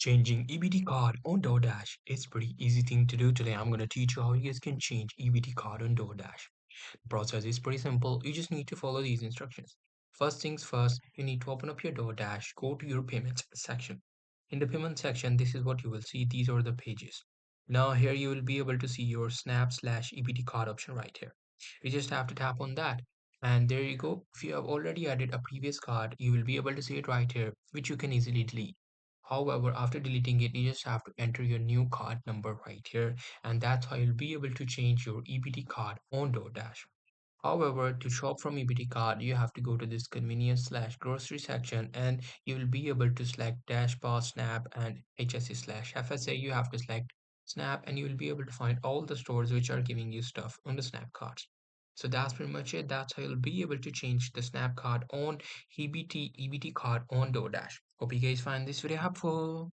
Changing EBT card on Doordash is pretty easy thing to do. Today I'm going to teach you how you guys can change EBT card on Doordash. The process is pretty simple. You just need to follow these instructions. First things first, you need to open up your Doordash, go to your payments section. In the payment section, this is what you will see. These are the pages. Now here you will be able to see your snap/EBT card option right here. You just have to tap on that. And there you go. If you have already added a previous card, you will be able to see it right here, which you can easily delete. However, after deleting it, you just have to enter your new card number right here, and that's how you'll be able to change your EBT card on DoorDash. However, to shop from EBT card, you have to go to this convenience/grocery section and you will be able to select Dash Pass, Snap, and HSA/FSA. You have to select Snap and you will be able to find all the stores which are giving you stuff on the Snap cards. So that's pretty much it. That's how you'll be able to change the Snap card on EBT card on DoorDash. Hope you guys find this video helpful.